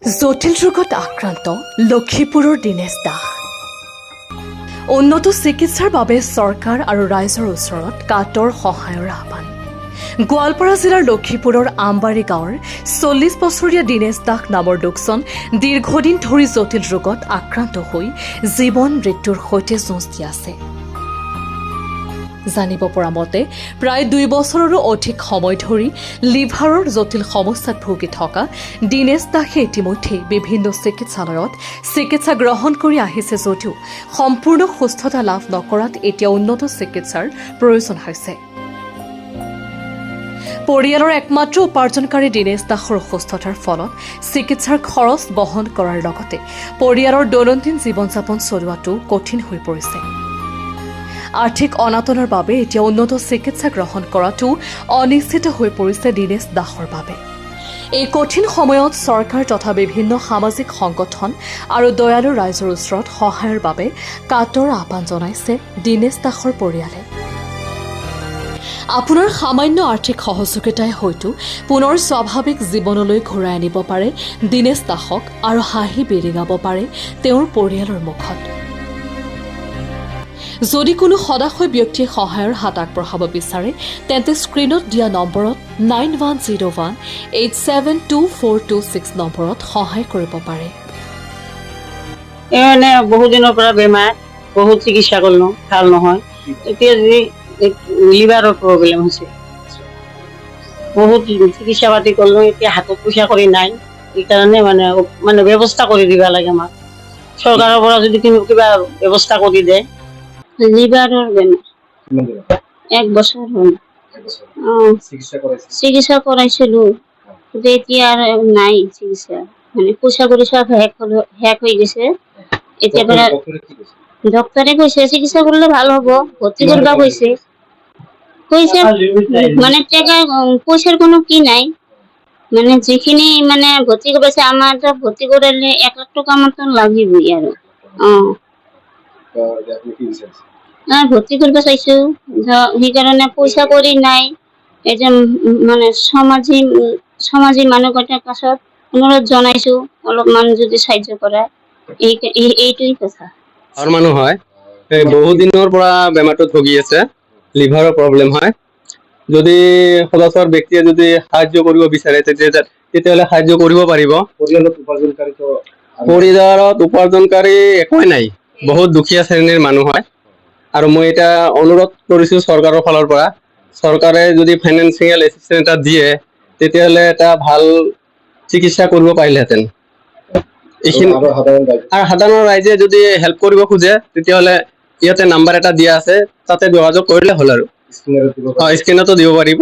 জটিল ৰোগত আক্ৰান্ত লক্ষীপুৰৰ দীনেশ দাস। উন্নত চিকিৎসাৰ বাবে চৰকাৰ আৰু ৰাইজৰ ওচৰত কাটৰ সহায়ৰ আহ্বান। গোৱালপাৰা জিলাৰ লক্ষীপুৰৰ আমবাৰী গাঁৱৰ ৪০ বছৰীয়া দীনেশ দাস নামৰ লোকজন দীৰ্ঘদিন ধৰি জটিল ৰোগত আক্ৰান্ত হৈ জীৱন মৃত্যুৰ সৈতে যুঁজ দি আছে। জানিব পৰা মতে প্ৰায় ২ বছৰৰো অধিক সময় ধৰি লিভাৰৰ জটিল সমস্যাত ভুগি থকা দীনেশ দাসে ইতিমধ্যে বিভিন্ন চিকিৎসালয়ত চিকিৎসা গ্ৰহণ কৰি আহিছে যদিও সম্পূৰ্ণ সুস্থতা লাভ নকৰাত এতিয়া উন্নত চিকিৎসাৰ প্ৰয়োজন হৈছে। পৰিয়ালৰ একমাত্ৰ উপাৰ্জনকাৰী দীনেশ দাসৰ অসুস্থতাৰ ফলত চিকিৎসাৰ খৰচ বহন কৰাৰ লগতে পৰিয়ালৰ দৈনন্দিন জীৱন যাপন চলোৱাটো কঠিন হৈ পৰিছে। আৰ্থিক অনাটনৰ বাবে এতিয়া উন্নত চিকিৎসা গ্ৰহণ কৰাটো অনিশ্চিত হৈ পৰিছে দীনেশ দাসৰ বাবে। এই কঠিন সময়ত চৰকাৰ তথা বিভিন্ন সামাজিক সংগঠন আৰু দয়ালু ৰাইজৰ ওচৰত সহায়ৰ বাবে কাটৰ আহ্বান জনাইছে দীনেশ দাসৰ পৰিয়ালে। আপোনাৰ সামান্য আৰ্থিক সহযোগিতাই হয়তো পুনৰ স্বাভাৱিক জীৱনলৈ ঘূৰাই আনিব পাৰে দীনেশ দাসক আৰু হাঁহি বিৰিঙাব পাৰে তেওঁৰ পৰিয়ালৰ মুখত। যদি কোনো সদাশয় ব্যক্তিয়ে সহায়ৰ হাত আগবঢ়াব বিচাৰে তেন্তে স্ক্ৰীণত দিয়া নম্বৰত 9101872426 নম্বৰত সহায় কৰিব পাৰে। এনে বহুত দিনৰ পৰা বেমাৰ, বহুত চিকিৎসা কৰিলোঁ, ভাল নহয়। এতিয়া যদি লিভাৰৰ প্ৰব্লেম হৈছে, বহুত চিকিৎসা পাতি কৰিলোঁ, এতিয়া হাতত পইচা কৰি নাই। সেইকাৰণে মানে ব্যৱস্থা কৰি দিব লাগে আমাক। চৰকাৰৰ পৰা যদি কিবা ব্যৱস্থা কৰি দিয়ে। লিভাৰৰ বেমাৰ 1 বছৰ হ'ল। চিকিৎসা কৰাইছিলো, কিন্তু এতিয়া আৰু নাই চিকিৎসা। মানে পইচা শেষ হৈ গৈছে। এতিয়া পৰা ডক্তৰে কৈছে চিকিৎসা কৰিলে ভাল হ'ব, ভৰ্তি কৰিব কৈছে। মানে পইচাৰ কোনো কি নাই, মানে যিখিনি মানে ভৰ্তি কৰিছে আমাৰ ভৰ্তি কৰিলে 1 লাখ টকা মতো লাগিবই আৰু। ভৰ্তি কৰিব চাইছো, সেইকাৰণে পইচা কৰি নাই। এই যে মানে সমাজী মানুহকেইটাৰ কাছত অনুৰোধ জনাইছো অলপমান যদি সাহায্য কৰা। এইটোই কথা। আৰু মানুহ হয় বহু দিনৰ পৰা বেমাৰটোত ভুগি আছে, লিভাৰৰ প্ৰব্লেম হয়। যদি সদস্যৰ ব্যক্তিয়ে যদি সাহায্য কৰিব বিচাৰে তেতিয়াহ'লে সাহায্য কৰিব পাৰিব। পৰিয়ালত উপাৰ্জনকাৰী একোৱেই নাই, বহুত দুখীয়া শ্ৰেণীৰ মানুহ হয়। আৰু মই এটা অনুৰোধ কৰিছোঁ চৰকাৰৰ ফালৰ পৰা, চৰকাৰে যদি ফাইনেন্সিয়েল এচিষ্টেন্স এটা দিয়ে তেতিয়াহ'লে এটা ভাল চিকিৎসা কৰিব পাৰিলেহেঁতেন। এইখিনি আৰু সাধাৰণ ৰাইজে যদি হেল্প কৰিব খোজে তেতিয়াহ'লে ইয়াতে নাম্বাৰ এটা দিয়া আছে, তাতে যোগাযোগ কৰিলে হ'ল আৰু স্ক্ৰীণতো দিব পাৰিব।